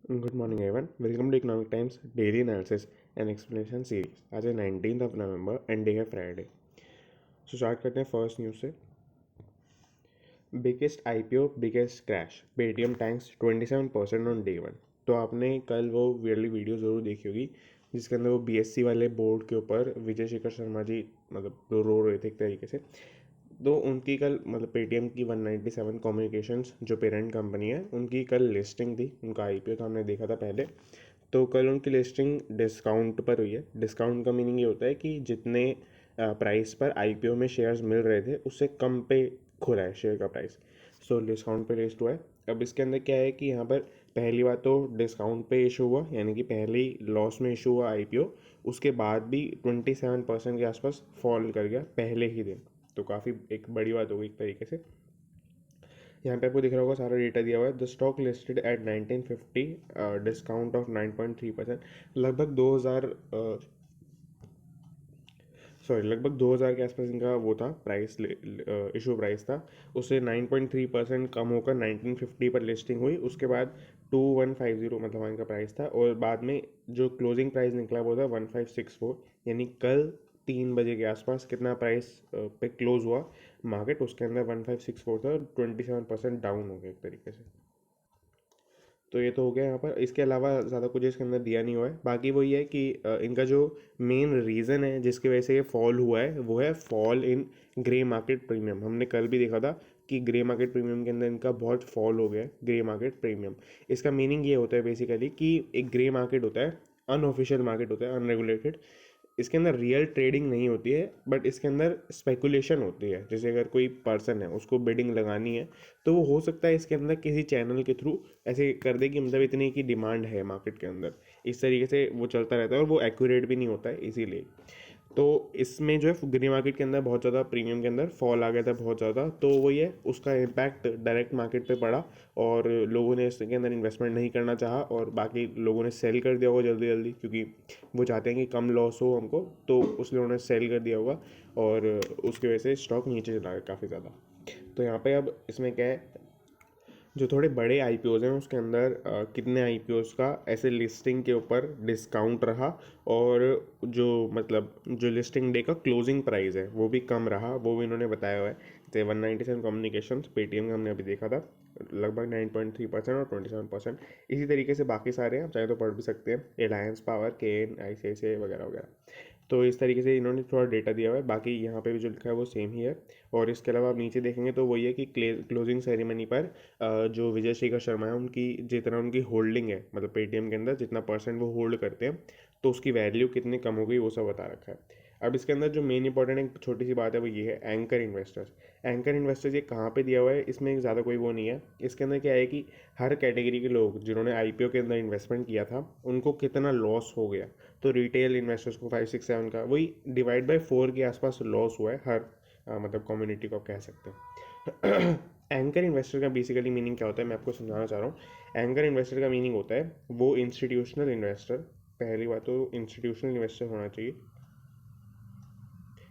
Good morning, everyone. Welcome to Economic Times Daily Analysis and Explanation Series. आज है 19th of November and day है Friday. So start करते हैं first news से. Biggest IPO biggest crash, Paytm tanks 27% on day one. तो आपने कल वो वाली वीडियो ज़रूर देखी होगी जिसके अंदर वो BSC वाले बोर्ड के ऊपर विजय शेखर शर्मा जी मतलब रो रहे थे एक तरीके से. तो उनकी कल मतलब पेटीएम की 197 कम्युनिकेशंस जो पेरेंट कंपनी है उनकी कल लिस्टिंग थी. उनका IPO था, हमने देखा था पहले. तो कल उनकी लिस्टिंग डिस्काउंट पर हुई है. डिस्काउंट का मीनिंग ये होता है कि जितने प्राइस पर IPO में शेयर्स मिल रहे थे उससे कम पे खुला है शेयर का प्राइस. सो डिस्काउंट पे लिस्ट हुआ है. अब इसके अंदर क्या है कि यहाँ पर पहली बात तो डिस्काउंट पे इशू हुआ, यानी कि पहली लॉस में इशू हुआ IPO. उसके बाद भी 27% के आसपास फॉल कर गया पहले ही दिन. तो काफ़ी एक बड़ी बात होगी एक तरीके से. यहाँ पे आपको दिख रहा होगा सारा डेटा दिया हुआ है. The stock listed at 1950, discount of 9.3%. लगभग 2000 लगभग 2000 के आसपास इनका वो था प्राइस, इशू प्राइस था. उससे 9.3% कम होकर 1950 पर लिस्टिंग हुई. उसके बाद 2150 मतलब इनका प्राइस था. और बाद में जो क्लोजिंग प्राइस निकला वो था 1564. यानी कल 3 बजे के आसपास कितना प्राइस पे क्लोज हुआ मार्केट, उसके अंदर 1564 था. 27% डाउन हो गया एक तरीके से. तो ये तो हो गया यहाँ पर. इसके अलावा ज़्यादा कुछ इसके अंदर दिया नहीं हुआ है. बाकी वही है कि इनका जो मेन रीज़न है जिसकी वजह से ये फॉल हुआ है वो है fall in grey market premium. हमने कल भी देखा था कि ग्रे मार्केट प्रीमियम के अंदर इनका बहुत फॉल हो गया है. ग्रे मार्केट प्रीमियम, इसका मीनिंग ये होता है बेसिकली कि एक ग्रे मार्केट होता है, अनऑफिशियल मार्केट होता है, अनरेगुलेटेड. इसके अंदर रियल ट्रेडिंग नहीं होती है बट इसके अंदर स्पेकुलेशन होती है. जैसे अगर कोई पर्सन है उसको बिडिंग लगानी है तो वो हो सकता है इसके अंदर किसी चैनल के थ्रू ऐसे कर दे कि मतलब इतनी की डिमांड है मार्केट के अंदर. इस तरीके से वो चलता रहता है और वो एक्यूरेट भी नहीं होता है इसीलिए. तो इसमें जो है ग्रे मार्केट के अंदर बहुत ज़्यादा प्रीमियम के अंदर फॉल आ गया था बहुत ज़्यादा. तो वही है, उसका इम्पैक्ट डायरेक्ट मार्केट पे पड़ा और लोगों ने इसके अंदर इन्वेस्टमेंट नहीं करना चाहा और बाकी लोगों ने सेल कर दिया होगा जल्दी जल्दी, क्योंकि वो चाहते हैं कि कम लॉस हो हमको. तो उसलिए उन्होंने सेल कर दिया होगा और उसकी वजह से स्टॉक नीचे चला गया काफ़ी ज़्यादा. तो यहाँ पे अब इसमें क्या है, जो थोड़े बड़े IPOs हैं उसके अंदर कितने IPOs का ऐसे लिस्टिंग के ऊपर डिस्काउंट रहा और जो मतलब जो लिस्टिंग डे का क्लोजिंग प्राइस है वो भी कम रहा, वो भी इन्होंने बताया हुआ है. जैसे 197 कम्युनिकेशन पेटीएम का हमने अभी देखा था लगभग 9.3% और 27%. इसी तरीके से बाकी सारे हैं, आप चाहे तो पढ़ भी सकते हैं. रिलायंस पावर, केन, ICICI वगैरह वगैरह. तो इस तरीके से इन्होंने थोड़ा डेटा दिया हुआ है. बाकी यहाँ पे भी जो लिखा है वो सेम ही है. और इसके अलावा आप नीचे देखेंगे तो वही है कि क्लोजिंग सेरेमनी पर जो विजय शेखर शर्मा है उनकी जितना उनकी होल्डिंग है मतलब पेटीएम के अंदर जितना परसेंट वो होल्ड करते हैं तो उसकी वैल्यू कितनी कम हो गई वो सब बता रखा है. अब इसके अंदर जो मेन इंपॉर्टेंट एक छोटी सी बात है वो ये है एंकर इन्वेस्टर्स. एंकर इन्वेस्टर्स ये कहाँ पे दिया हुआ है, इसमें ज़्यादा कोई वो नहीं है. इसके अंदर क्या है कि हर कैटेगरी के लोग जिन्होंने IPO के अंदर इन्वेस्टमेंट किया था उनको कितना लॉस हो गया. तो रिटेल इन्वेस्टर्स को 5, 6, 7 का वही डिवाइड बाय 4 के आसपास लॉस हुआ है हर मतलब कम्युनिटी को आप कह सकते हैं. एंकर इन्वेस्टर का बेसिकली मीनिंग क्या होता है मैं आपको समझाना चाह रहा हूँ. एंकर इन्वेस्टर का मीनिंग होता है वो इंस्टीट्यूशनल इन्वेस्टर. पहली बात तो इंस्टीट्यूशनल इन्वेस्टर होना चाहिए.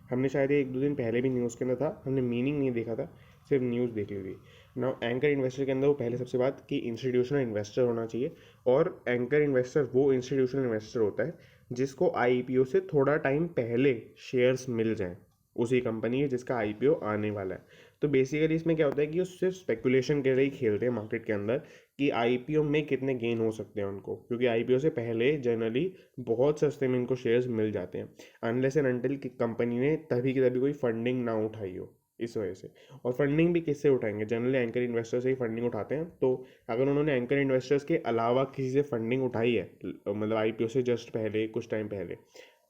हमने शायद ये 1-2 दिन पहले भी न्यूज़ के अंदर था, हमने मीनिंग नहीं देखा था, सिर्फ न्यूज़ देख ली थी. नाउ एंकर इन्वेस्टर के अंदर वो पहले सबसे बात कि इंस्टीट्यूशनल इन्वेस्टर होना चाहिए. और एंकर इन्वेस्टर वो इंस्टीट्यूशनल इन्वेस्टर होता है जिसको IPO से थोड़ा टाइम पहले शेयर्स मिल जाएं उसी कंपनी है जिसका IPO आने वाला है. तो बेसिकली इसमें क्या होता है कि वो सिर्फ स्पेकुलेशन के लिए ही खेलते हैं मार्केट के अंदर कि IPO में कितने गेन हो सकते हैं उनको, क्योंकि IPO से पहले जनरली बहुत सस्ते में इनको शेयर्स मिल जाते हैं अनलेस एंड अनटिल कि कंपनी ने तभी की तभी कोई फंडिंग ना उठाई हो इस वजह से. और फंडिंग भी किससे उठाएंगे, जनरली एंकर इन्वेस्टर से ही फंडिंग उठाते हैं. तो अगर उन्होंने एंकर इन्वेस्टर्स के अलावा किसी से फंडिंग उठाई है मतलब IPO से जस्ट पहले कुछ टाइम पहले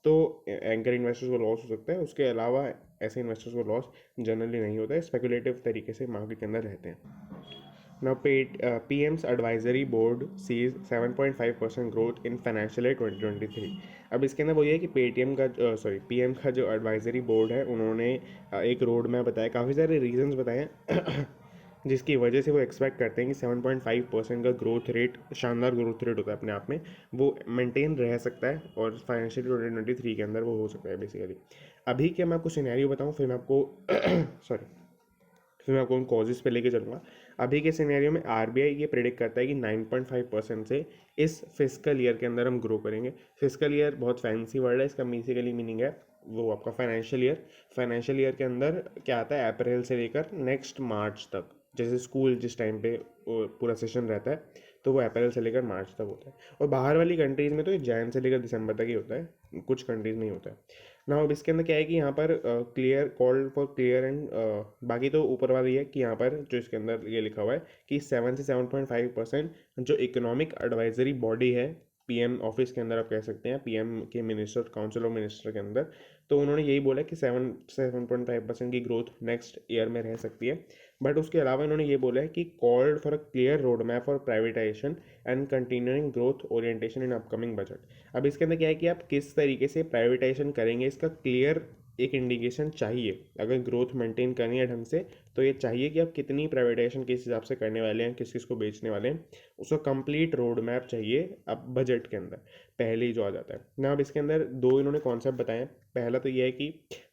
तो एंकर इन्वेस्टर्स को लॉस हो सकता है. उसके अलावा ऐसे इन्वेस्टर्स को लॉस जनरली नहीं होता है, स्पेकुलेटिव तरीके से मार्केट के अंदर रहते हैं. Now, PM's advisory board sees 7.5% growth in financial year 2023. अब इसके अंदर वही है कि पेटीएम का PM का जो एडवाइजरी बोर्ड है उन्होंने एक रोड मैप बताया, काफ़ी सारे रीजंस बताए हैं जिसकी वजह से वो एक्सपेक्ट करते हैं कि 7.5% का ग्रोथ रेट शानदार ग्रोथ रेट होता है अपने आप में, वो मेंटेन रह सकता है और फाइनेंशियल 2023 के अंदर वो हो सकता है बेसिकली. अभी क्या मैं आपको सिनेरियो बताऊँ फिर मैं आपको फिर मैं आपको उन कॉजेज़ पे लेके चलूँगा. अभी के सिनेरियो में आरबीआई ये प्रिडिक्ट करता है कि 9.5% से इस फिस्कल ईयर के अंदर हम ग्रो करेंगे। फिस्कल ईयर बहुत फैंसी वर्ड है, इसका बेसिकली मीनिंग है वो आपका फाइनेंशियल ईयर। फाइनेंशियल ईयर के अंदर क्या आता है, अप्रैल से लेकर नेक्स्ट मार्च तक। जैसे स्कूल जिस टाइम पे पूरा सेशन रहता है तो वो अप्रैल से लेकर मार्च तक होता है, और बाहर वाली कंट्रीज़ में तो ये जैन से लेकर दिसंबर तक ही होता है, कुछ कंट्रीज़ में ही होता है ना। अब इसके अंदर क्या है कि यहाँ पर clear called for clear and बाकी तो ऊपर वाला ये है कि यहाँ पर जो इसके अंदर ये लिखा हुआ है कि 7 से 7.5% जो इकोनॉमिक एडवाइजरी बॉडी है पीएम ऑफिस के अंदर, आप कह सकते हैं पीएम के मिनिस्टर, काउंसिल ऑफ मिनिस्टर के अंदर, तो उन्होंने यही बोला कि 7 से 7.5% की ग्रोथ नेक्स्ट ईयर में रह सकती है। बट उसके अलावा इन्होंने ये बोला है कि called for a clear road map for privatisation and continuing growth orientation in upcoming budget. अब इसके अंदर क्या है कि आप किस तरीके से प्राइवेटाइजेशन करेंगे, इसका क्लियर एक इंडिकेशन चाहिए। अगर ग्रोथ मेंटेन करनी है ढंग से तो ये चाहिए कि आप कितनी प्राइवेटाइजेशन किस हिसाब से करने वाले हैं, किस किस को बेचने वाले हैं, उसका कंप्लीट रोड मैप चाहिए अब बजट के अंदर, पहले ही जो आ जाता है ना। अब इसके अंदर दो इन्होंने कॉन्सेप्ट बताए हैं। पहला तो ये है कि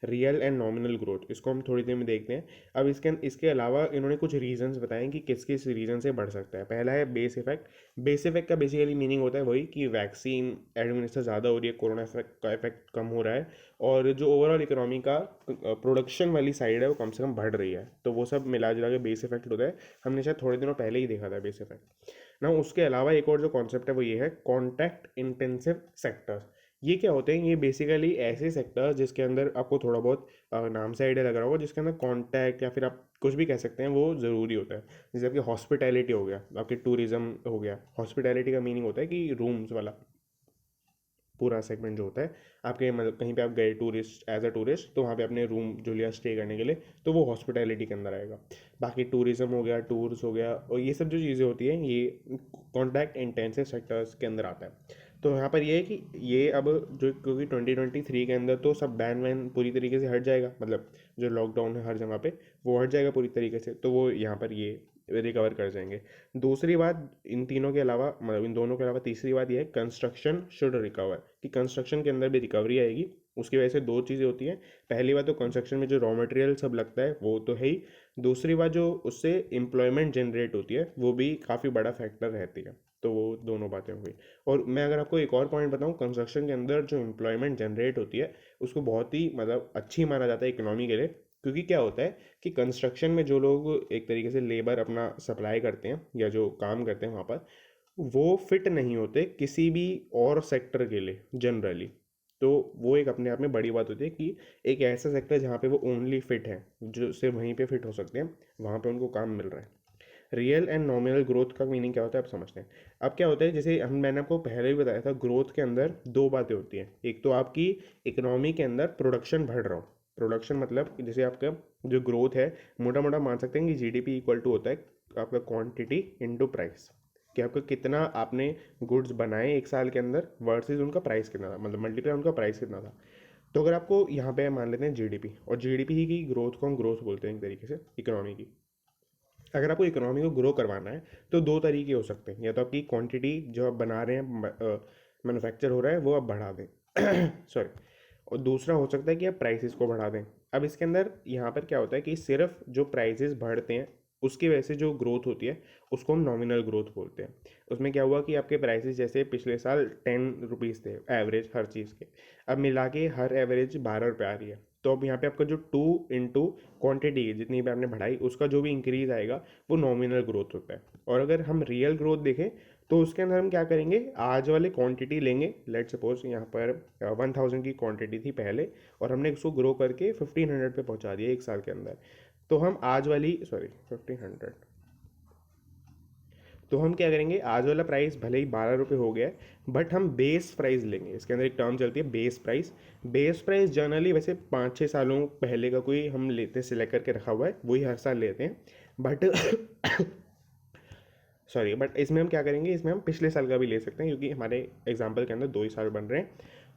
रियल एंड नॉमिनल ग्रोथ, इसको हम थोड़ी देर में देखते हैं। अब इसके अलावा इन्होंने कुछ रीजंस बताए कि किस किस रीजन से बढ़ सकता है। पहला है बेस इफेक्ट। बेस इफेक्ट का बेसिकली मीनिंग होता है वही कि वैक्सीन एडमिनिस्टर ज़्यादा हो रही है, कोरोना इफेक्ट का इफेक्ट कम हो रहा है, और जो ओवरऑल इकोनॉमी का प्रोडक्शन वाली साइड है वो कम से कम बढ़ रही है, तो वो सब मिला जुला के बेस इफेक्ट होता है। हमने शायद थोड़े दिनों पहले ही देखा था बेस इफेक्ट ना। उसके अलावा एक और जो कॉन्सेप्ट है वो ये है कॉन्टैक्ट इंटेंसिव सेक्टर्स। ये क्या होते हैं, ये बेसिकली ऐसे सेक्टर्स जिसके अंदर आपको थोड़ा बहुत नाम से आइडिया लग रहा होगा, जिसके अंदर कॉन्टैक्ट या फिर आप कुछ भी कह सकते हैं वो ज़रूरी होता है। जैसे आपकी हॉस्पिटैलिटी हो गया, आपकी टूरिज्म हो गया। हॉस्पिटैलिटी का मीनिंग होता है कि रूम्स वाला पूरा सेगमेंट जो होता है आपके, मतलब कहीं पे आप गए टूरिस्ट, एज अ टूरिस्ट, तो वहाँ पे अपने रूम जो लिया स्टे करने के लिए, तो वो हॉस्पिटैलिटी के अंदर आएगा। बाकी टूरिज्म हो गया, टूर्स हो गया, और ये सब जो चीज़ें होती हैं ये कॉन्टैक्ट इंटेंसिव सेक्टर्स के अंदर आता है। तो यहाँ पर ये है कि ये अब जो, क्योंकि 2023 के अंदर तो सब बैन वैन पूरी तरीके से हट जाएगा, मतलब जो लॉकडाउन है हर जगह पे वो हट जाएगा पूरी तरीके से, तो वो यहाँ पर ये रिकवर कर जाएंगे। दूसरी बात इन तीनों के अलावा, मतलब इन दोनों के अलावा तीसरी बात यह है कंस्ट्रक्शन शुड रिकवर, कि कंस्ट्रक्शन के अंदर भी रिकवरी आएगी। उसकी वजह से दो चीज़ें होती हैं। पहली बात तो कंस्ट्रक्शन में जो रॉ मटेरियल सब लगता है वो तो है ही, दूसरी बात जो उससे एम्प्लॉयमेंट जनरेट होती है वो भी काफ़ी बड़ा फैक्टर रहती है। तो वो दोनों बातें हो गई। और मैं अगर आपको एक और पॉइंट बताऊं, कंस्ट्रक्शन के अंदर जो एम्प्लॉयमेंट जनरेट होती है उसको बहुत ही मतलब अच्छी माना जाता है इकोनॉमी के लिए। क्योंकि क्या होता है कि कंस्ट्रक्शन में जो लोग एक तरीके से लेबर अपना सप्लाई करते हैं या जो काम करते हैं वहाँ पर, वो फिट नहीं होते किसी भी और सेक्टर के लिए जनरली। तो वो एक अपने आप में बड़ी बात होती है कि एक ऐसा सेक्टर जहाँ पे वो ओनली फिट है, जो सिर्फ वहीं पे फिट हो सकते हैं, वहाँ पे उनको काम मिल रहा है। रियल एंड नॉमिनल ग्रोथ का मीनिंग क्या होता है आप समझते हैं। अब क्या होता है, जैसे मैंने आपको पहले भी बताया था, ग्रोथ के अंदर दो बातें होती हैं। एक तो आपकी इकोनॉमी के अंदर प्रोडक्शन बढ़ रहा हो। प्रोडक्शन मतलब जैसे आपका जो ग्रोथ है, मोटा मोटा मान सकते हैं कि जीडीपी इक्वल टू होता है आपका क्वांटिटी इनटू प्राइस, कि आपका कितना आपने गुड्स बनाए एक साल के अंदर वर्सेस उनका प्राइस कितना था, मतलब मल्टीप्लाई उनका प्राइस कितना था। तो अगर आपको यहाँ पे मान लेते हैं जीडीपी, और जीडीपी ही की ग्रोथ को हम ग्रोथ बोलते हैं एक तरीके से इकोनॉमी की। अगर आपको इकोनॉमी को ग्रो करवाना है तो दो तरीके हो सकते हैं, या तो आपकी क्वांटिटी जो आप बना रहे हैं, मैन्युफैक्चर हो रहा है, वो आप बढ़ा दें सॉरी, और दूसरा हो सकता है कि आप प्राइसेस को बढ़ा दें। अब इसके अंदर यहाँ पर क्या होता है कि सिर्फ जो प्राइसेस बढ़ते हैं उसकी वजह से जो ग्रोथ होती है उसको हम नॉमिनल ग्रोथ बोलते हैं। उसमें क्या हुआ कि आपके प्राइसेस जैसे पिछले साल 10 रुपीज़ थे एवरेज हर चीज़ के, अब मिला के हर एवरेज 12 रुपये आ रही है। तो अब यहाँ पे आपका जो 2 इंटू क्वान्टिटी जितनी भी आपने बढ़ाई उसका जो भी इंक्रीज आएगा वो नॉमिनल ग्रोथ होता है। और अगर हम रियल ग्रोथ देखें तो उसके अंदर हम क्या करेंगे, आज वाले क्वांटिटी लेंगे, लेट सपोज यहाँ पर 1000 की क्वांटिटी थी पहले, और हमने उसको ग्रो करके 1500 पे पहुँचा दिया एक साल के अंदर। तो हम आज वाली, सॉरी 1500, तो हम क्या करेंगे, आज वाला प्राइस भले ही 12 रुपये हो गया है बट हम बेस प्राइस लेंगे। इसके अंदर एक टर्म चलती है base price. Base price generally वैसे 5-6 सालों पहले का कोई हम लेते सिलेक्ट करके रखा हुआ है, वही हर साल लेते हैं। बट सॉरी, बट इसमें हम क्या करेंगे, इसमें हम पिछले साल का भी ले सकते हैं क्योंकि हमारे एग्जाम्पल के अंदर 2 ही साल बन रहे हैं।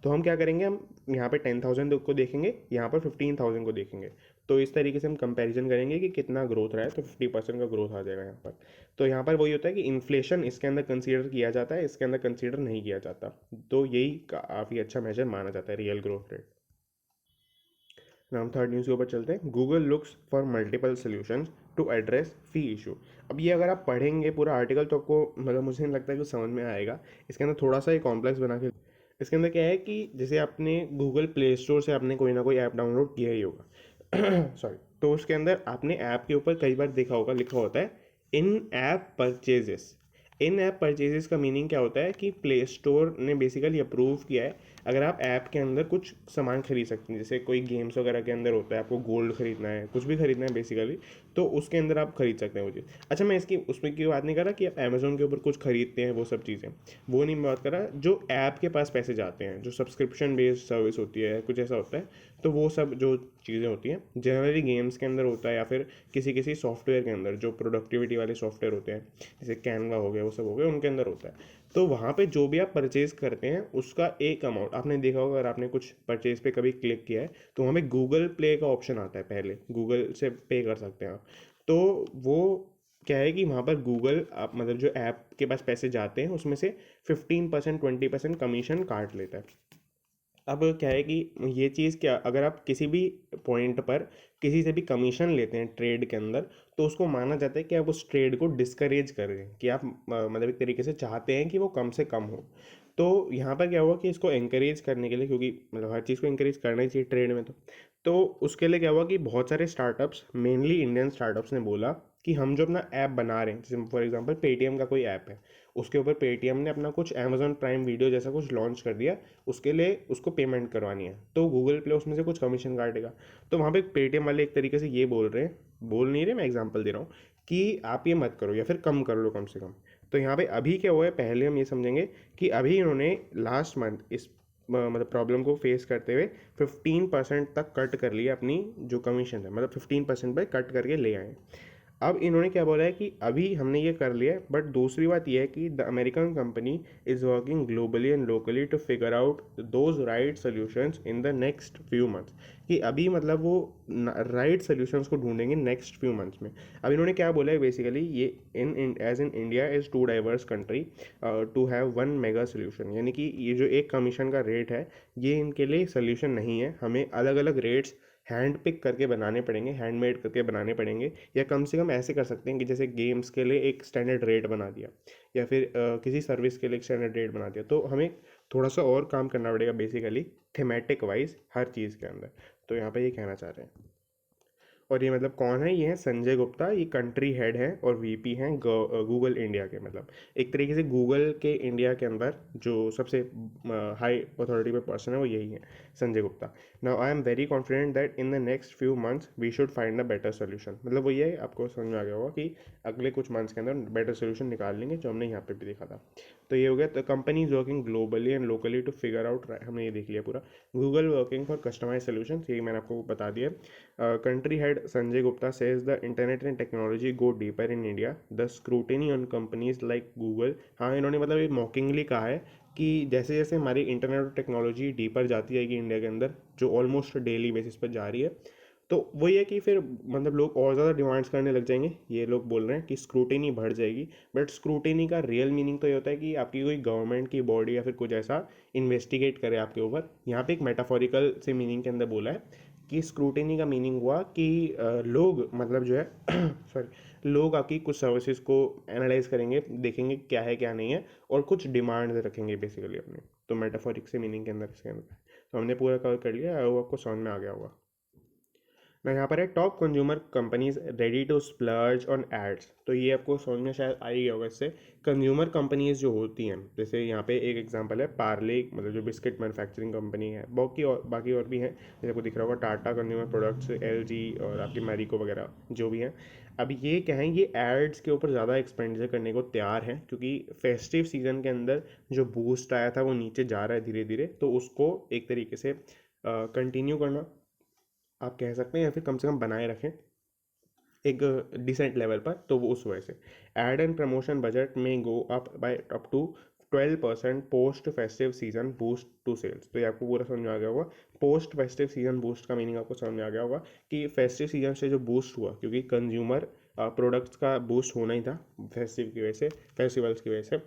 तो हम क्या करेंगे, हम यहाँ पे 10,000 को देखेंगे, यहाँ पर 15,000 को देखेंगे। तो इस तरीके से हम कंपैरिजन करेंगे कि कितना ग्रोथ रहा है, तो 50% का ग्रोथ आ जाएगा यहाँ पर। तो यहाँ पर वही होता है कि इन्फ्लेशन इसके अंदर कंसीडर किया जाता है, इसके अंदर कंसीडर नहीं किया जाता। तो यही काफ़ी अच्छा मेजर माना जाता है रियल ग्रोथ रेट। नाम थर्ड न्यूज़ के ऊपर चलते हैं। Google looks for multiple solutions to address fee issue. अब ये अगर आप पढ़ेंगे पूरा आर्टिकल तो आपको मतलब मुझे नहीं लगता है कि समझ में आएगा। इसके अंदर थोड़ा सा ही कॉम्प्लेक्स बना के, इसके अंदर क्या है कि जैसे आपने गूगल प्ले स्टोर से आपने कोई ना कोई ऐप डाउनलोड किया ही होगा सॉरी, तो उसके अंदर आपने ऐप के ऊपर कई बार देखा होगा लिखा होता है इन ऐप परचेजेस। इन ऐप परचेजेस का मीनिंग क्या होता है कि प्ले स्टोर ने बेसिकली अप्रूव किया है अगर आप ऐप के अंदर कुछ सामान खरीद सकते हैं, जैसे कोई गेम्स वगैरह के अंदर होता है, आपको गोल्ड खरीदना है, कुछ भी खरीदना है बेसिकली, तो उसके अंदर आप खरीद सकते हैं वो चीज़। अच्छा, मैं इसकी उसमें की बात नहीं कर रहा कि आप अमेजोन के ऊपर कुछ खरीदते हैं वो सब चीज़ें, वो नहीं मैं बात कर रहा। जो ऐप के पास पैसे जाते हैं, जो सब्सक्रिप्शन बेस्ड सर्विस होती है, कुछ ऐसा होता है, तो वो सब जो चीज़ें होती हैं जनरली गेम्स के अंदर होता है या फिर किसी किसी सॉफ्टवेयर के अंदर, जो प्रोडक्टिविटी वाले सॉफ्टवेयर होते हैं जैसे कैनवा हो गया, वो सब हो गया, उनके अंदर होता है। तो वहाँ पे जो भी आप परचेज करते हैं उसका एक अमाउंट आपने देखा होगा, अगर आपने कुछ परचेज पे कभी क्लिक किया है तो वहाँ पे गूगल प्ले का ऑप्शन आता है, पहले गूगल से पे कर सकते हैं आप। तो वो क्या है कि वहाँ पर गूगल आप मतलब जो ऐप के पास पैसे जाते हैं उसमें से 15% 20% कमीशन काट लेता है। अब क्या है कि ये चीज़ क्या, अगर आप किसी भी पॉइंट पर किसी से भी कमीशन लेते हैं ट्रेड के अंदर, तो उसको माना जाता है कि आप उस ट्रेड को डिस्करेज कर रहे हैं, कि आप मतलब एक तरीके से चाहते हैं कि वो कम से कम हो। तो यहाँ पर क्या हुआ कि इसको encourage करने के लिए, क्योंकि मतलब हर चीज़ को encourage करना ही चाहिए ट्रेड में, तो उसके लिए क्या हुआ कि बहुत सारे स्टार्टअप्स, मेनली इंडियन स्टार्टअप्स ने बोला कि हम जो अपना ऐप बना रहे हैं, जैसे फॉर एग्जांपल पेटीएम का कोई ऐप है, उसके ऊपर पेटीएम ने अपना कुछ अमेजोन प्राइम वीडियो जैसा कुछ लॉन्च कर दिया, उसके लिए उसको पेमेंट करवानी है, तो गूगल प्ले उसमें से कुछ कमीशन काटेगा। तो वहाँ पे पेटीएम वाले एक तरीके से ये बोल रहे हैं, बोल नहीं रहे, मैं एग्जांपल दे रहा हूँ कि आप ये मत करो या फिर कम कर लो कम से कम। तो यहाँ पे अभी क्या हुआ है, पहले हम ये समझेंगे कि अभी इन्होंने लास्ट मंथ इस मतलब प्रॉब्लम को फेस करते हुए 15% तक कट कर लिया अपनी जो कमीशन है, मतलब 15% पे कट करके ले आए। अब इन्होंने क्या बोला है कि अभी हमने ये कर लिया है, बट दूसरी बात यह है कि the American company is working globally and locally to figure out those right solutions in the next few months. कि अभी मतलब वो राइट सोल्यूशंस को ढूंढेंगे नेक्स्ट फ्यू मंथ्स में। अब इन्होंने क्या बोला है बेसिकली, ये in age in India is too diverse country to have one mega solution, यानी कि ये जो एक कमीशन का रेट है ये इनके लिए सोल्यूशन नहीं है, हमें अलग अलग रेट्स हैंड पिक करके बनाने पड़ेंगे, हैंडमेड करके बनाने पड़ेंगे, या कम से कम ऐसे कर सकते हैं कि जैसे गेम्स के लिए एक स्टैंडर्ड रेट बना दिया, या फिर किसी सर्विस के लिए एक स्टैंडर्ड रेट बना दिया, तो हमें थोड़ा सा और काम करना पड़ेगा बेसिकली थीमेटिक वाइज हर चीज़ के अंदर। तो यहाँ पे ये कहना चाह रहे हैं। और ये मतलब कौन है, ये है संजय गुप्ता, ये कंट्री हेड है और वीपी हैं गूगल इंडिया के, मतलब एक तरीके से गूगल के इंडिया के अंदर जो सबसे हाई अथॉरिटी पे पर्सन है वो यही है, Sanjay Gupta. Now I am very confident that in the next few months we should find a better solution. मतलब वो ये आपको समझ में आ गया होगा कि अगले कुछ मंथ्स के अंदर बेटर सोल्यूशन निकाल लेंगे, जो हमने यहाँ पे भी देखा था। तो ये हो गया, तो company is working globally and locally to figure out, हमने ये देख लिया पूरा। Google working for customise solution, ये मैंने आपको बता दिया। Country head Sanjay Gupta says the internet and technology go deeper in India. The scrutiny on companies like Google, हाँ इन्होंने मतलब ये मॉकिंगली कहा है कि जैसे जैसे हमारी इंटरनेट और टेक्नोलॉजी डीपर जाती जाएगी इंडिया के अंदर, जो ऑलमोस्ट डेली बेसिस पर जा रही है, तो वही है कि फिर मतलब लोग और ज़्यादा डिमांड्स करने लग जाएंगे। ये लोग बोल रहे हैं कि स्क्रूटिनी बढ़ जाएगी, बट स्क्रूटिनी का रियल मीनिंग तो ये होता है कि आपकी कोई गवर्नमेंट की बॉडी या फिर कुछ ऐसा इन्वेस्टिगेट करे आपके ऊपर। यहाँ पे एक मेटाफोरिकल से मीनिंग के अंदर बोला है कि स्क्रूटिनी का मीनिंग हुआ कि लोग मतलब जो है सॉरी, लोग आपकी कुछ सर्विसेज को एनालाइज करेंगे, देखेंगे क्या है क्या नहीं है, और कुछ डिमांड रखेंगे बेसिकली अपने। तो मेटाफोरिक से मीनिंग के अंदर इसके अंदर तो हमने पूरा कवर कर लिया, वो आपको समझ में आ गया होगा ना। यहाँ पर है top consumer companies ready to splurge on ads, तो ये आपको समझ में शायद आ ही गया होगा इससे। कंज्यूमर कंपनीज जो होती हैं, जैसे यहाँ पे एक एग्जांपल है पार्ले, मतलब जो बिस्किट मैन्युफैक्चरिंग कंपनी है, बाकी और भी हैं, जैसे आपको दिख रहा होगा टाटा कंज्यूमर प्रोडक्ट्स, एलजी और आपकी मैरिको वगैरह जो भी हैं। अब ये क्या है, ये एड्स के ऊपर ज़्यादा एक्सपेंडिचर करने को तैयार हैं, क्योंकि फेस्टिव सीजन के अंदर जो बूस्ट आया था वो नीचे जा रहा है धीरे धीरे, तो उसको एक तरीके से कंटिन्यू करना आप कह सकते हैं, या फिर कम से कम बनाए रखें एक डिसेंट लेवल पर, तो वो उस वजह से एड एंड प्रमोशन बजट में go up by up to 12% post festive season boost to sales. तो ये आपको पूरा समझ में आ गया होगा। पोस्ट फेस्टिव सीजन बूस्ट का मीनिंग आपको समझ में आ गया होगा कि फेस्टिव सीजन से जो बूस्ट हुआ, क्योंकि कंज्यूमर प्रोडक्ट्स का बूस्ट होना ही था फेस्टिव की वजह से, फेस्टिवल्स की वजह से,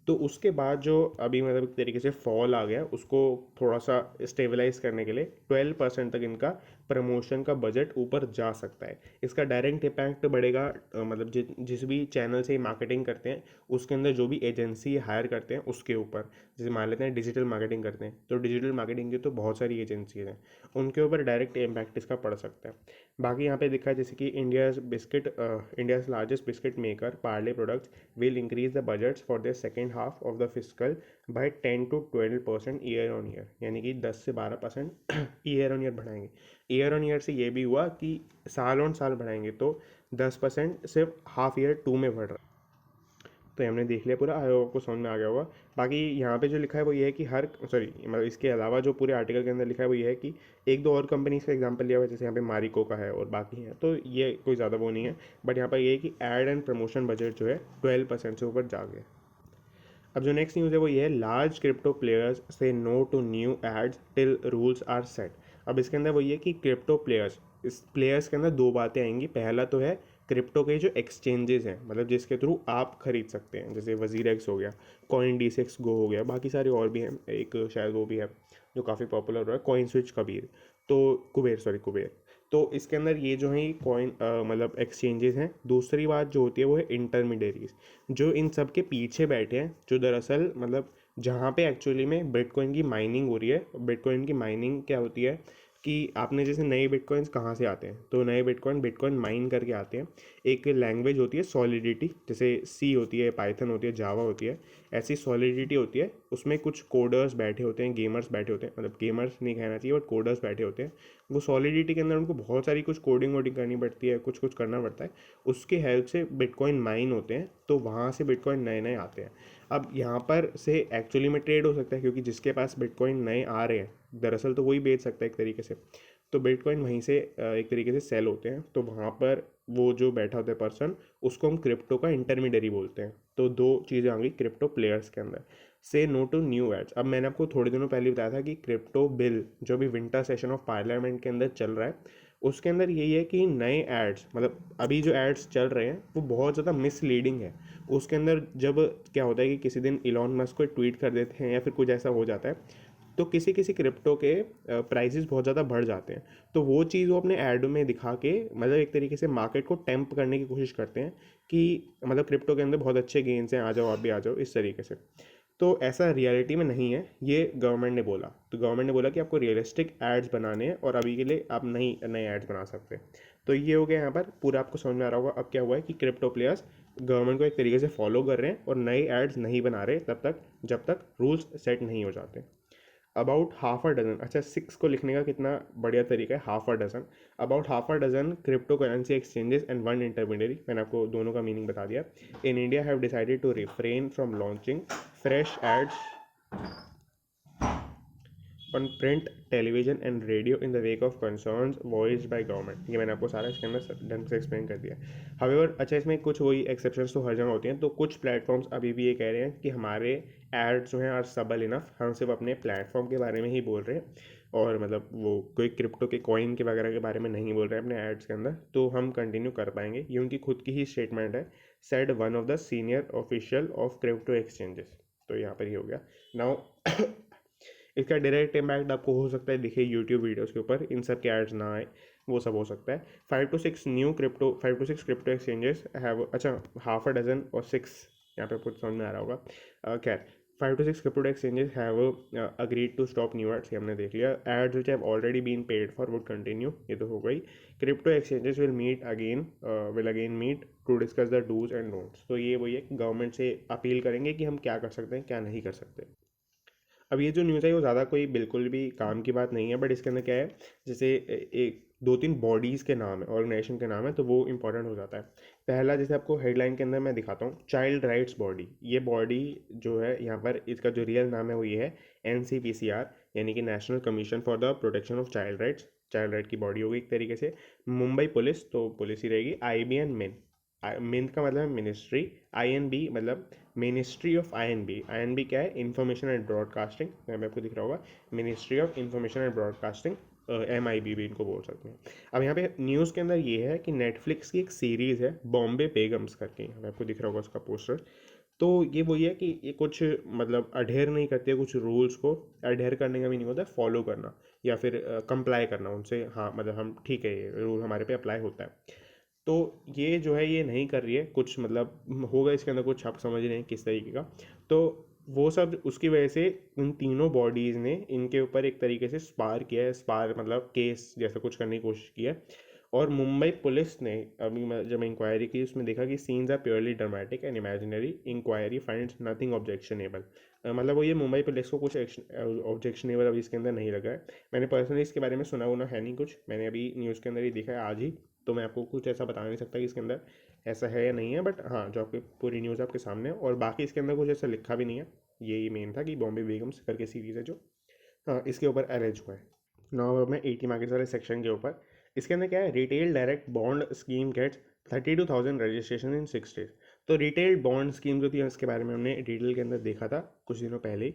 तो उसके बाद जो अभी मतलब एक तरीके से फॉल आ गया, उसको थोड़ा सा स्टेबलाइज करने के लिए 12% तक इनका प्रमोशन का बजट ऊपर जा सकता है। इसका डायरेक्ट इम्पैक्ट बढ़ेगा मतलब जिस भी चैनल से मार्केटिंग करते हैं उसके अंदर जो भी एजेंसी हायर करते हैं उसके ऊपर। जैसे मान लेते हैं डिजिटल मार्केटिंग करते हैं तो डिजिटल मार्केटिंग की तो बहुत सारी एजेंसीज हैं, उनके ऊपर डायरेक्ट इम्पैक्ट इसका पड़ सकता है। बाकी यहाँ पे दिखा है जैसे कि India's largest biscuit maker Parle products will increase the budgets for the second half of the physical by 10 to 12% year on year, यानी कि 10 से 12% ईयर ऑन ईयर बढ़ाएंगे। ईयर ऑन ईयर से ये भी हुआ कि साल ऑन साल बढ़ाएंगे, तो 10% सिर्फ हाफ ईयर 2 में बढ़ रहा है। तो हमने देख लिया पूरा, आई होप आपको समझ में आ गया होगा। बाकी यहाँ पे जो लिखा है वो ये है कि मतलब इसके अलावा जो पूरे आर्टिकल के अंदर लिखा है वो ये है कि एक दो और कंपनीज का एग्जांपल लिया हुआ है, जैसे यहाँ पे मारिको का है और बाकी हैं, तो ये कोई ज़्यादा वो नहीं है। बट यहाँ पर ये है कि एड एंड प्रमोशन बजट जो है 12% से ऊपर जा गया। अब जो नेक्स्ट न्यूज़ है वो ये है, लार्ज क्रिप्टो प्लेयर्स से no to new ads till rules are set. अब इसके अंदर वो ये कि क्रिप्टो प्लेयर्स, इस प्लेयर्स के अंदर दो बातें आएंगी। पहला तो है क्रिप्टो के जो एक्सचेंजेस हैं, मतलब जिसके थ्रू आप खरीद सकते हैं, जैसे वजीर एक्स हो गया, कॉइन डी6 गो हो गया, बाकी सारे और भी हैं, एक शायद वो भी है जो काफ़ी पॉपुलर हो रहा है, कॉइन स्विच कबीर, तो कुबेर। तो इसके अंदर ये जो है कॉइन मतलब एक्सचेंजेस हैं। दूसरी बात जो होती है वो है इंटरमीडियरीज, जो इन सब के पीछे बैठे हैं, जो दरअसल मतलब जहाँ पे एक्चुअली में बिटकॉइन की माइनिंग हो रही है। बिटकॉइन की माइनिंग क्या होती है कि आपने जैसे नए बिटकॉइंस कहाँ से आते हैं, तो नए बिटकॉइन माइन करके आते हैं। एक लैंग्वेज होती है सॉलिडिटी, जैसे सी होती है, पाइथन होती है, जावा होती है, ऐसी सॉलिडिटी होती है। उसमें कुछ कोडर्स बैठे होते हैं, गेमर्स बैठे होते हैं, मतलब गेमर्स नहीं कहना चाहिए बट कोडर्स बैठे होते हैं। वो सॉलिडिटी के अंदर उनको बहुत सारी कुछ कोडिंग वोडिंग करनी पड़ती है, कुछ कुछ करना पड़ता है, उसके हेल्प से बिटकॉइन माइन होते हैं, तो वहाँ से बिटकॉइन नए नए आते हैं। अब यहाँ पर से एक्चुअली में ट्रेड हो सकता है, क्योंकि जिसके पास बिटकॉइन नए आ रहे हैं दरअसल तो वही बेच सकता है एक तरीके से, तो बिटकॉइन वहीं से एक तरीके से सेल होते हैं। तो वहाँ पर वो जो बैठा होता है पर्सन, उसको हम क्रिप्टो का इंटरमीडियरी बोलते हैं। तो दो चीज़ें आ गई क्रिप्टो प्लेयर्स के अंदर। से नो टू न्यू एड्स। अब मैंने आपको थोड़े दिनों पहले बताया था कि क्रिप्टो बिल जो भी विंटर सेशन ऑफ पार्लियामेंट के अंदर चल रहा है, उसके अंदर यही है कि नए एड्स, मतलब अभी जो एड्स चल रहे हैं वो बहुत ज़्यादा मिसलीडिंग है। उसके अंदर जब क्या होता है कि किसी दिन इलॉन मस्क को ट्वीट कर देते हैं या फिर कुछ ऐसा हो जाता है, तो किसी किसी क्रिप्टो के प्राइसेस बहुत ज़्यादा बढ़ जाते हैं। तो वो चीज़ वो अपने ऐड में दिखा के मतलब एक तरीके से मार्केट को टेम्प करने की कोशिश करते हैं कि मतलब क्रिप्टो के अंदर बहुत अच्छे गेन्स हैं, आ जाओ आप भी आ जाओ, इस तरीके से। तो ऐसा रियलिटी में नहीं है, ये गवर्नमेंट ने बोला। तो गवर्नमेंट ने बोला कि आपको रियलिस्टिक एड्स बनाने हैं और अभी के लिए आप नहीं नए एड्स बना सकते। तो ये हो गया यहाँ पर पूरा, आपको समझ में आ रहा होगा अब क्या हुआ है कि क्रिप्टो प्लेयर्स गवर्नमेंट को एक तरीके से फॉलो कर रहे हैं और नए एड्स नहीं बना रहे तब तक जब तक रूल्स सेट नहीं हो जाते। अबाउट हाफ अ डजन, अच्छा 6 को लिखने का कितना बढ़िया तरीका है, half a dozen. About half a dozen crypto currency exchanges and one intermediary, मैंने आपको दोनों का मीनिंग बता दिया, in India have decided to refrain from launching fresh ads on print television and radio in the wake of concerns voiced by government. ये मैंने आपको सारा इसके अंदर ढंग से एक्सप्लेन कर दिया। हाउएवर अच्छा इसमें कुछ वही एक्सेप्शंस तो हर जगह होती हैं, तो कुछ प्लेटफॉर्म्स अभी भी ये कह रहे हैं कि हमारे एड्स जो हैं आर सबल इनफ, हम सिर्फ अपने प्लेटफॉर्म के बारे में ही बोल रहे हैं और मतलब वो कोई क्रिप्टो के कॉइन के वगैरह के बारे में नहीं बोल रहे हैं अपने एड्स के अंदर, तो हम कंटिन्यू कर पाएंगे। ये उनकी खुद की ही स्टेटमेंट है, said one of the senior official of crypto exchanges. तो यहाँ पर ही हो गया। नाउ इसका डायरेक्ट इम्पैक्ट आपको हो सकता है दिखे यूट्यूब वीडियोस के ऊपर, इन सब के एड्स ना आए, वो सब हो सकता है। 5 to 6 क्रिप्टो एक्सचेंजेस हैव, अच्छा हाफ अ डजन और 6 यहाँ पे कुछ समझ में आ रहा होगा। खैर 5 to 6 crypto exchanges have agreed to stop new ads, हमने देख लिया। Ads which have already been paid for would continue, ये तो हो गई। Crypto exchanges will again meet to discuss the dos and don'ts. तो ये वही है, गवर्नमेंट से अपील करेंगे कि हम क्या कर सकते हैं क्या नहीं कर सकते। अब ये जो न्यूज़ है वो ज़्यादा कोई बिल्कुल भी काम की बात नहीं है, बट इसके अंदर क्या है, जैसे एक दो तीन बॉडीज़ के नाम है, ऑर्गेनाइजेशन के नाम है, तो वो इंपॉर्टेंट हो जाता है। पहला जैसे आपको हेडलाइन के अंदर मैं दिखाता हूँ, चाइल्ड राइट्स बॉडी। ये बॉडी जो है यहाँ पर इसका जो रियल नाम है वो ये है NCPCR, यानी कि national commission for the protection of child rights. Child right की बॉडी होगी एक तरीके से। मुंबई पुलिस, तो पुलिस ही रहेगी। IBN मिन, मिन का मतलब है मिनिस्ट्री, INB मतलब मिनिस्ट्री ऑफ INB क्या है, इंफॉर्मेशन एंड ब्रॉडकास्टिंग, यहाँ पे आपको दिख रहा होगा ministry of information and broadcasting, MIB भी इनको बोल सकते हैं। अब यहाँ पे न्यूज़ के अंदर ये है कि नेटफ्लिक्स की एक सीरीज़ है बॉम्बे बेगम्स करके, यहाँ पे आपको दिख रहा होगा उसका पोस्टर। तो ये वही है कि ये कुछ मतलब अडेयर नहीं करती है कुछ रूल्स को। अडेयर करने का मीनिंग होता है फॉलो करना या फिर कंप्लाई करना उनसे, हाँ मतलब हम ठीक है ये रूल हमारे पे अप्लाई होता है। तो ये जो है ये नहीं कर रही है कुछ, मतलब होगा इसके अंदर कुछ, आप समझ रहे हैं किस तरीके का। तो वो सब उसकी वजह से इन तीनों बॉडीज़ ने इनके ऊपर एक तरीके से स्पार किया है, स्पार मतलब केस जैसा कुछ करने की कोशिश की है। और मुंबई पुलिस ने अभी जब इंक्वायरी की उसमें देखा कि scenes are purely dramatic and imaginary, inquiry finds nothing objectionable. मतलब वो ये मुंबई पुलिस को कुछ ऑब्जेक्शनेबल अभी इसके अंदर नहीं लगा है। मैंने पर्सनली इसके बारे में सुना हुआ है नहीं कुछ, मैंने अभी न्यूज़ के अंदर ही देखा है आज ही, तो मैं आपको कुछ ऐसा बता नहीं सकता कि इसके अंदर ऐसा है या नहीं है। बट हाँ, जो आपकी पूरी न्यूज़ आपके सामने है, और बाकी इसके अंदर कुछ ऐसा लिखा भी नहीं है। यही मेन था कि बॉम्बे बेगम्स करके सीरीज़ है जो, हाँ इसके ऊपर अरेंज हुआ है। नौ में 80 मार्केट्स वाले सेक्शन के ऊपर इसके अंदर क्या है, retail direct bond scheme gets 32,000 registration in 6 days. तो रिटेल बॉन्ड स्कीम जो थी इसके बारे में हमने डिटेल के अंदर देखा था कुछ दिनों पहले ही।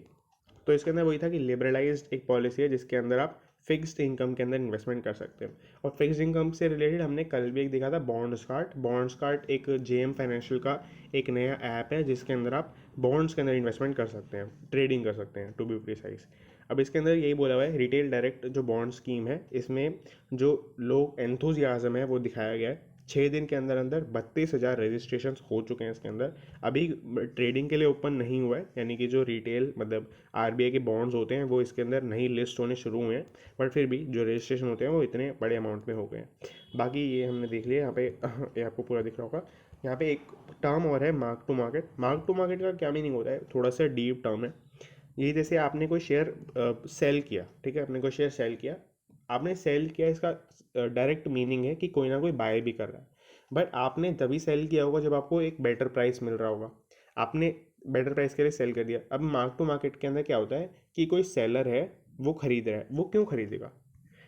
तो इसके अंदर वही था कि लिबरलाइज्ड एक पॉलिसी है जिसके अंदर आप फिक्स्ड इनकम के अंदर इन्वेस्टमेंट कर सकते हैं। और फिक्स्ड इनकम से रिलेटेड हमने कल भी एक देखा था बॉन्ड्स कार्ड। बॉन्ड्स कार्ड एक जेएम फाइनेंशियल का एक नया ऐप है जिसके अंदर आप बॉन्ड्स के अंदर इन्वेस्टमेंट कर सकते हैं, ट्रेडिंग कर सकते हैं टू बी प्रिसाइज। अब इसके अंदर यही बोला हुआ है रिटेल डायरेक्ट जो बॉन्ड स्कीम है इसमें जो लोग एंथुजियाज्म है वो दिखाया गया है। 6 दिन के अंदर अंदर 32,000 रजिस्ट्रेशन हो चुके हैं इसके अंदर। अभी ट्रेडिंग के लिए ओपन नहीं हुआ है, यानी कि जो रिटेल मतलब आरबीआई के बॉन्ड्स होते हैं वो इसके अंदर नहीं लिस्ट होने शुरू हुए हैं, बट फिर भी जो रजिस्ट्रेशन होते हैं वो इतने बड़े अमाउंट में हो गए हैं। बाकी ये हमने देख लिया यहाँ पे ये आपको पूरा दिख रहा होगा। यहाँ पे एक टर्म और है mark to market. Mark to market का क्या मीनिंग होता है, थोड़ा सा डीप टर्म है। ये जैसे आपने कोई शेयर सेल किया, ठीक है, आपने कोई शेयर सेल किया, आपने सेल किया, इसका डायरेक्ट मीनिंग है कि कोई ना कोई बाय भी कर रहा है। बट आपने तभी सेल किया होगा जब आपको एक बेटर प्राइस मिल रहा होगा, आपने बेटर प्राइस के लिए सेल कर दिया। अब मार्क टू मार्केट के अंदर क्या होता है कि कोई सेलर है, वो खरीद रहा है, वो क्यों खरीदेगा,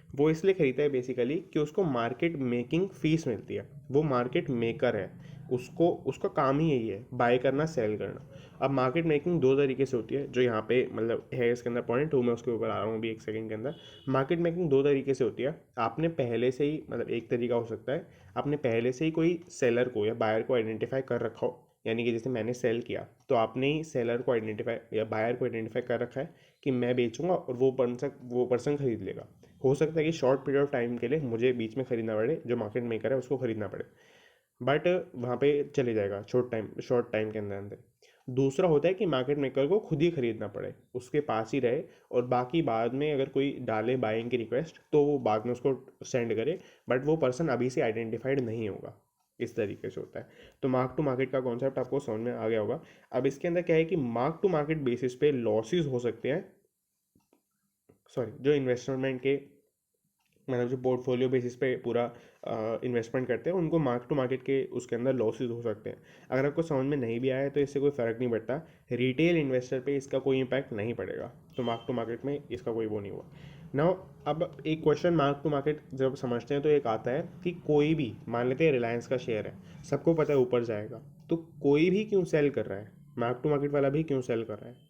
वो इसलिए खरीदता है बेसिकली कि उसको मार्केट मेकिंग फीस मिलती है, वो मार्केट मेकर है, उसको उसका काम ही यही है बाय करना सेल करना। अब मार्केट मेकिंग दो तरीके से होती है जो यहाँ पे मतलब है इसके अंदर पॉइंट टू, मैं उसके ऊपर आ रहा हूँ अभी एक सेकंड के अंदर। मार्केट मेकिंग दो तरीके से होती है। आपने पहले से ही मतलब एक तरीका हो सकता है आपने पहले से ही कोई सेलर को या बायर को आइडेंटिफाई कर रखा हो, यानी कि जैसे मैंने सेल किया तो आपने ही सेलर को आइडेंटिफाई या बायर को आइडेंटिफाई कर रखा है कि मैं बेचूंगा और वो पर्सन खरीद लेगा। हो सकता है कि शॉर्ट पीरियड ऑफ टाइम के लिए मुझे बीच में खरीदना पड़े, जो मार्केट मेकर है उसको खरीदना पड़े, बट वहाँ पे चले जाएगा शॉर्ट टाइम के अंदर अंदर। दूसरा होता है कि मार्केट मेकर को खुद ही खरीदना पड़े, उसके पास ही रहे, और बाकी बाद में अगर कोई डाले बाइंग की रिक्वेस्ट तो वो बाद में उसको सेंड करे, बट वो पर्सन अभी से आइडेंटिफाइड नहीं होगा। इस तरीके से होता है। तो मार्क टू मार्केट का कॉन्सेप्ट आपको समझ में आ गया होगा। अब इसके अंदर क्या है कि मार्क टू मार्केट बेसिस पे लॉसेस हो सकते हैं, सॉरी जो इन्वेस्टमेंट के मतलब जो पोर्टफोलियो बेसिस पे पूरा इन्वेस्टमेंट करते हैं उनको मार्क टू मार्केट के उसके अंदर लॉसेस हो सकते हैं। अगर आपको समझ में नहीं भी आया तो इससे कोई फ़र्क नहीं पड़ता, रिटेल इन्वेस्टर पे इसका कोई इम्पैक्ट नहीं पड़ेगा, तो मार्क टू मार्केट में इसका कोई वो नहीं हुआ। नाउ अब एक क्वेश्चन मार्क टू मार्केट जब समझते हैं तो एक आता है कि कोई भी मान लेते हैं रिलायंस का शेयर है, सबको पता है ऊपर जाएगा, तो कोई भी क्यों सेल कर रहा है, मार्क टू मार्केट वाला भी क्यों सेल कर रहा है।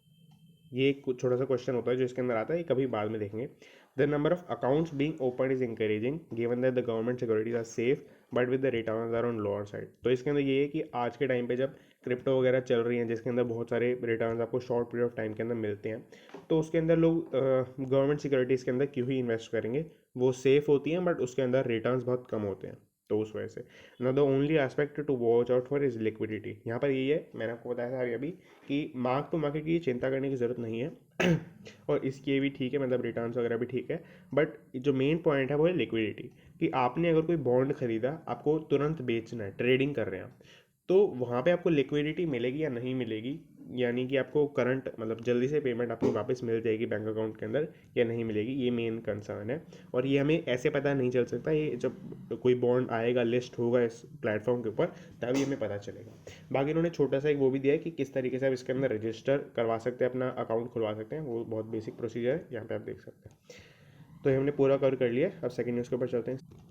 ये एक छोटा सा क्वेश्चन होता है जो इसके अंदर आता है, ये कभी बाद में देखेंगे। The number of accounts being open is encouraging given that the government securities are safe but with the returns are on lower side. तो इसके अंदर ये है कि आज के टाइम पे जब क्रिप्टो वगैरह चल रही हैं जिसके अंदर बहुत सारे रिटर्न्स आपको शॉर्ट पीरियड ऑफ टाइम के अंदर मिलते हैं, तो उसके अंदर लोग गवर्नमेंट सिक्योरिटीज़ के अंदर क्यों ही इन्वेस्ट करेंगे, वो सेफ होती हैं बट उसके अंदर रिटर्न्स बहुत कम होते हैं, तो उस वजह से। ना the only aspect to watch out for is liquidity. यहाँ पर यही है, मैंने आपको बताया था अभी कि मार्क टू मार्केट की चिंता करने की ज़रूरत नहीं है और इसके भी ठीक है, मतलब रिटर्न्स वगैरह भी ठीक है, बट जो मेन पॉइंट है वो है लिक्विडिटी। कि आपने अगर कोई बॉन्ड खरीदा, आपको तुरंत बेचना है, ट्रेडिंग कर रहे हैं आप, तो वहाँ पे आपको लिक्विडिटी मिलेगी या नहीं मिलेगी, यानी कि आपको करंट मतलब जल्दी से पेमेंट आपको वापस मिल जाएगी बैंक अकाउंट के अंदर या नहीं मिलेगी, ये मेन कंसर्न है। और ये हमें ऐसे पता नहीं चल सकता, ये जब कोई बॉन्ड आएगा, लिस्ट होगा इस प्लेटफॉर्म के ऊपर, तभी हमें पता चलेगा। बाकी इन्होंने छोटा सा एक वो भी दिया है कि किस तरीके से आप इसके अंदर रजिस्टर करवा सकते हैं, अपना अकाउंट खुलवा सकते हैं, वो बहुत बेसिक प्रोसीजर है, यहाँ पे आप देख सकते हैं। तो ये हमने पूरा कवर कर लिया। अब सेकंड न्यूज़ के ऊपर चलते हैं।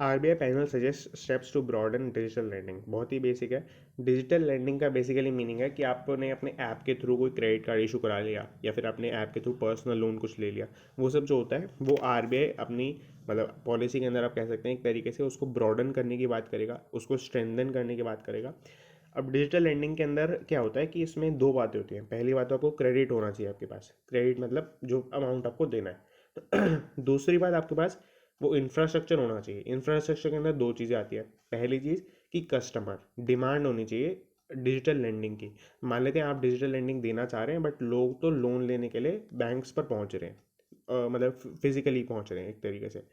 RBI panel suggest steps to broaden digital lending. बहुत ही बेसिक है। डिजिटल लैंडिंग का बेसिकली मीनिंग है कि आपने अपने ऐप के थ्रू कोई क्रेडिट कार्ड इशू करा लिया या फिर अपने ऐप के थ्रू पर्सनल लोन कुछ ले लिया, वो सब जो होता है वो आरबीआई अपनी मतलब पॉलिसी के अंदर आप कह सकते हैं एक तरीके से उसको ब्रॉडन करने की बात करेगा, उसको स्ट्रेंथन करने की बात करेगा। अब डिजिटल लेंडिंग के अंदर क्या होता है कि इसमें दो बातें होती हैं। पहली बात तो आपको क्रेडिट होना चाहिए आपके पास, क्रेडिट मतलब जो अमाउंट आपको देना है। दूसरी बात आपके पास वो इंफ्रास्ट्रक्चर होना चाहिए। इंफ्रास्ट्रक्चर के अंदर दो चीज़ें आती है। पहली चीज़ कि कस्टमर डिमांड होनी चाहिए डिजिटल लेंडिंग की। मान लेते हैं आप डिजिटल लेंडिंग देना चाह रहे हैं बट लोग तो लोन लेने के लिए बैंक्स पर पहुंच रहे हैं, मतलब फिजिकली पहुंच रहे हैं एक तरीके से।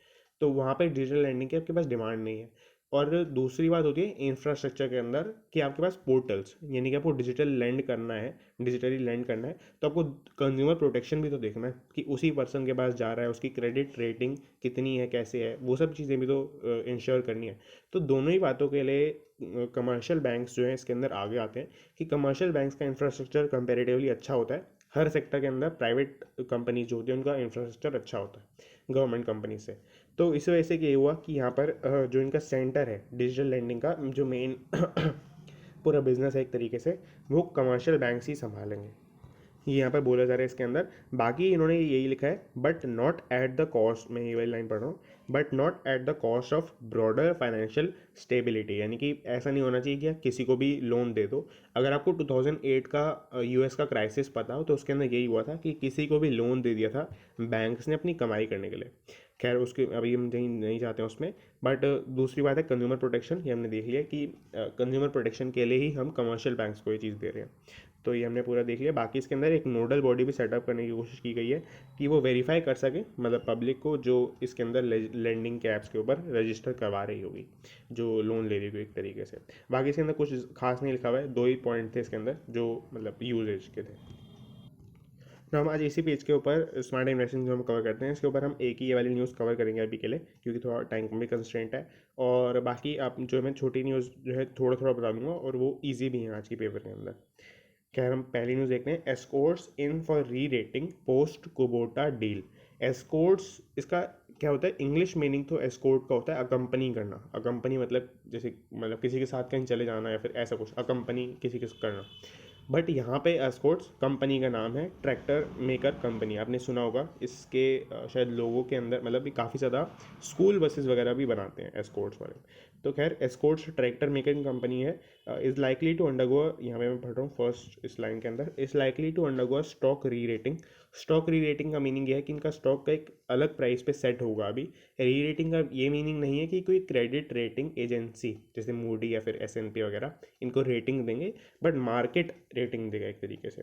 तो वहाँ पे डिजिटल लैंडिंग की आपके पास डिमांड नहीं है। और दूसरी बात होती है इंफ्रास्ट्रक्चर के अंदर कि आपके पास पोर्टल्स, यानी कि आपको डिजिटल लैंड करना है, डिजिटली लैंड करना है, तो आपको कंज्यूमर प्रोटेक्शन भी तो देखना है कि उसी पर्सन के पास जा रहा है, उसकी क्रेडिट रेटिंग कितनी है, कैसे है, वो सब चीज़ें भी तो इंश्योर करनी है। तो दोनों ही बातों के लिए कमर्शियल बैंक्स जो हैं इसके अंदर आगे आते हैं कि कमर्शियल बैंक्स का इंफ्रास्ट्रक्चर कंपेरेटिवली अच्छा होता है। हर सेक्टर के अंदर प्राइवेट कंपनी जो होती है उनका इंफ्रास्ट्रक्चर अच्छा होता है गवर्नमेंट कंपनी से। तो इस वजह से ये हुआ कि यहाँ पर जो इनका सेंटर है डिजिटल लैंडिंग का, जो मेन पूरा बिजनेस है एक तरीके से, वो कमर्शियल बैंक्स ही संभालेंगे, ये यहाँ पर बोला जा रहा है इसके अंदर। बाकी इन्होंने यही लिखा है but not at the cost, मैं ये वाली लाइन पढ़ रहा हूँ, but not at the cost of broader financial stability. यानी कि ऐसा नहीं होना चाहिए कि आप किसी को भी लोन दे दो। अगर आपको 2008 का यूएस का क्राइसिस पता हो तो उसके अंदर यही हुआ था कि किसी को भी लोन दे दिया था बैंक्स ने अपनी कमाई करने के लिए। खैर उसके अभी हम कहीं नहीं जाते हैं उसमें। बट दूसरी बात है कंज्यूमर प्रोटेक्शन, ये हमने देख लिया कि कंज्यूमर प्रोटेक्शन के लिए ही हम कमर्शियल बैंक्स को ये चीज़ दे रहे हैं। तो ये हमने पूरा देख लिया। बाकी इसके अंदर एक नोडल बॉडी भी सेटअप करने की कोशिश की गई है कि वो वेरीफाई कर सके, मतलब पब्लिक को जो इसके अंदर लेंडिंग के ऐप्स के ऊपर रजिस्टर करवा रही होगी, जो लोन ले रही होगी एक तरीके से। बाकी इसके अंदर कुछ खास नहीं लिखा हुआ है, दो ही पॉइंट थे इसके अंदर जो मतलब यूजेज के थे। तो हम आज इसी पेज के ऊपर स्मार्ट इन्वेस्टिंग जो हम कवर करते हैं इसके ऊपर हम एक ही ये वाली न्यूज़ कवर करेंगे अभी के लिए, क्योंकि थोड़ा टाइम का भी कंस्ट्रेंट है। और बाकी आप जो मैं छोटी न्यूज़ जो है थोड़ा थोड़ा बता दूंगा और वो ईजी भी है आज की पेपर के अंदर। खैर हम पहली न्यूज़ देखते हैं। एस्कॉर्ट्स इन फॉर री rating post Kubota deal. Escorts इसका क्या होता है, इंग्लिश मीनिंग तो एस्कॉर्ट का होता है अकम्पनी करना। अकम्पनी मतलब जैसे मतलब किसी के साथ कहीं चले जाना या फिर ऐसा कुछ, अकम्पनी किसी के करना। बट यहाँ पे एस्कॉर्ट्स कंपनी का नाम है, ट्रैक्टर मेकर कंपनी, आपने सुना होगा इसके शायद लोगों के अंदर मतलब काफ़ी ज़्यादा स्कूल बसेस वगैरह भी बनाते हैं एस्कॉर्ट्स वाले। तो खैर एस्कॉर्ट्स ट्रैक्टर मेकिंग कंपनी है, इज़ लाइकली टू अंडरगो, यहाँ पे मैं पढ़ रहा हूँ फर्स्ट इस लाइन के अंदर, is likely to undergo stock rerating. Stock rerating का मीनिंग यह है कि इनका स्टॉक का एक अलग प्राइस पे सेट होगा अभी। री रेटिंग का ये मीनिंग नहीं है कि कोई क्रेडिट रेटिंग एजेंसी जैसे मूडी या फिर S&P वगैरह इनको रेटिंग देंगे, बट मार्केट रेटिंग देगा एक तरीके से।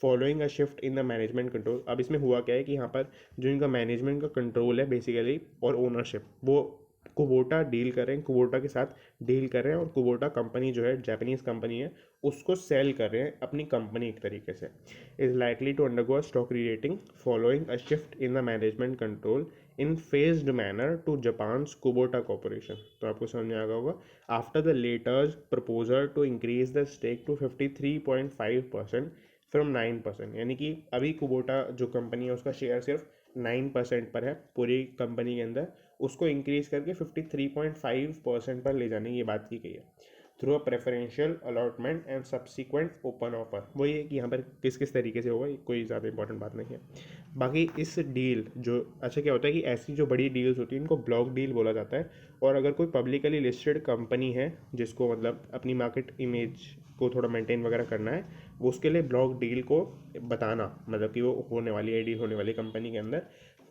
Following a shift in the management control. अब इसमें हुआ क्या है कि यहाँ पर जो इनका मैनेजमेंट का कंट्रोल है बेसिकली और ओनरशिप, वो कुबोटा डील कर रहे हैं, कुबोटा के साथ डील कर रहे हैं। और कुबोटा कंपनी जो है जापानीज़ कंपनी है, उसको सेल कर रहे हैं अपनी कंपनी एक तरीके से। Is likely to undergo stock rerating following a shift in the management control in phased manner to Japan's Kubota corporation. तो आपको समझ में आ गया होगा। After the latter's proposal to increase the stake to 53.5% from 9%। यानी कि अभी कुबोटा जो कंपनी है उसका शेयर सिर्फ 9% पर है पूरी कंपनी के अंदर, उसको इंक्रीज करके 53.5% पर ले जाने की बात की गई है through a preferential allotment and subsequent open offer. वही है कि यहाँ पर किस किस तरीके से होगा, कोई ज़्यादा इंपॉर्टेंट बात नहीं है। बाकी इस डील जो अच्छा क्या होता है कि ऐसी जो बड़ी डील्स होती है इनको ब्लॉक डील बोला जाता है। और अगर कोई पब्लिकली लिस्टेड कंपनी है जिसको मतलब अपनी मार्केट इमेज को थोड़ा मेंटेन वगैरह करना है, वो उसके लिए ब्लॉक डील को बताना, मतलब कि वो होने वाली है डील होने वाली कंपनी के अंदर,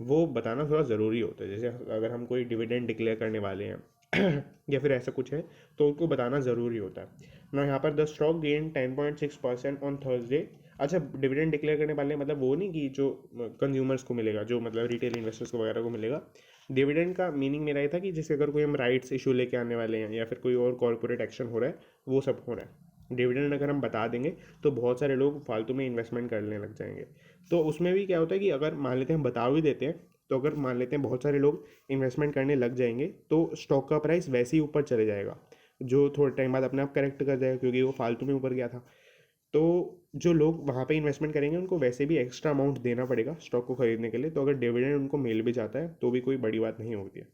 वो बताना थोड़ा ज़रूरी होता है। जैसे अगर हम कोई डिविडेंड डिक्लेयर करने वाले हैं या फिर ऐसा कुछ है तो उनको बताना ज़रूरी होता है ना। यहाँ पर the stock gain 10.6% on Thursday. अच्छा डिविडेंड डिक्लेयर करने वाले मतलब वो नहीं कि जो कंज्यूमर्स को मिलेगा, जो मतलब रिटेल इन्वेस्टर्स को वगैरह को मिलेगा। डिविडेंड का मीनिंग मेरा ये था कि जैसे अगर कोई हम राइट्स इशू लेके आने वाले हैं या फिर कोई और कॉर्पोरेट एक्शन हो रहा है, वो सब हो रहा है। डिविडेंड अगर हम बता देंगे तो बहुत सारे लोग फालतू में इन्वेस्टमेंट करने लग जाएंगे। तो उसमें भी क्या होता है कि अगर मान लेते हैं हम बता भी देते हैं, तो अगर मान लेते हैं बहुत सारे लोग इन्वेस्टमेंट करने लग जाएंगे तो स्टॉक का प्राइस वैसे ही ऊपर चले जाएगा, जो थोड़े टाइम बाद अपने आप करेक्ट कर जाएगा क्योंकि वो फालतू में ऊपर गया था। तो जो लोग वहाँ पे इन्वेस्टमेंट करेंगे उनको वैसे भी एक्स्ट्रा अमाउंट देना पड़ेगा स्टॉक को खरीदने के लिए, तो अगर डिविडेंड उनको मिल भी जाता है तो भी कोई बड़ी बात नहीं होती है।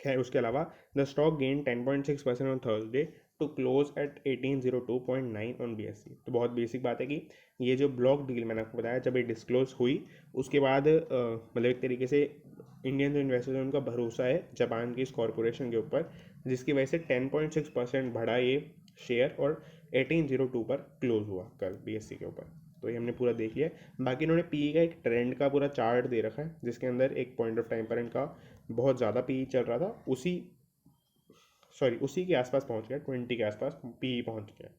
खैर उसके अलावा the stock gain 10.6% on Thursday to close at 1802.9 on BSE। तो बहुत बेसिक बात है कि ये जो ब्लॉक डील मैंने आपको बताया जब ये डिस्क्लोज हुई उसके बाद मतलब एक तरीके से इंडियन जो इन्वेस्टर्स हैं उनका भरोसा है जापान की इस कॉरपोरेशन के ऊपर, जिसकी वजह से 10.6% बढ़ा ये शेयर और 1802 पर क्लोज हुआ कल BSE के ऊपर। तो ये हमने पूरा देख लिया। बाकी इन्होंने पी का एक ट्रेंड का पूरा चार्ट दे रखा है जिसके अंदर एक पॉइंट ऑफ टाइम पर इनका बहुत ज़्यादा पी चल रहा था, उसी के आसपास पहुंच गया, 20 के आसपास पी पहुंच गया।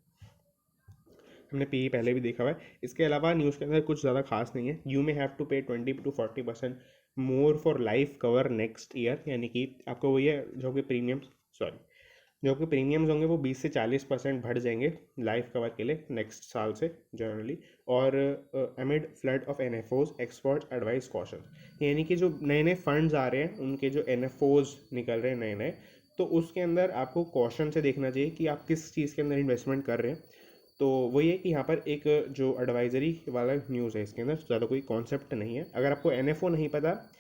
हमने पी पहले भी देखा हुआ है। इसके अलावा न्यूज़ के अंदर कुछ ज़्यादा खास नहीं है। यू मे हैव टू पे 20 to 40% more for life cover next year, यानी कि आपको वही है जो आपके प्रीमियम्स होंगे वो 20 से 40% बढ़ जाएंगे लाइफ कवर के लिए नेक्स्ट साल से जनरली। और amid flood of NFOs expert advice caution, यानी कि जो नए नए फंड्स आ रहे हैं उनके जो NFOs निकल रहे हैं नए नए, तो उसके अंदर आपको कॉशन से देखना चाहिए कि आप किस चीज़ के अंदर इन्वेस्टमेंट कर रहे हैं। तो वही है कि यहाँ पर एक जो एडवाइजरी वाला न्यूज़ है, इसके अंदर ज़्यादा कोई कॉन्सेप्ट नहीं है। अगर आपको NFO नहीं पता,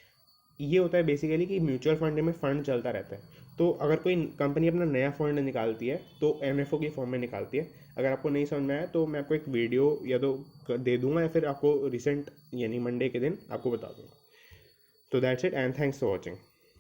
ये होता है बेसिकली कि म्यूचुअल फंड में फ़ंड चलता रहता है। तो अगर कोई कंपनी अपना नया फंड निकालती है तो NFO की फॉर्म में निकालती है। अगर आपको नहीं समझ में आया तो मैं आपको एक वीडियो या तो दे दूंगा या फिर आपको रिसेंट यानी मंडे के दिन आपको बता दूंगा। तो that's it and thanks for watching.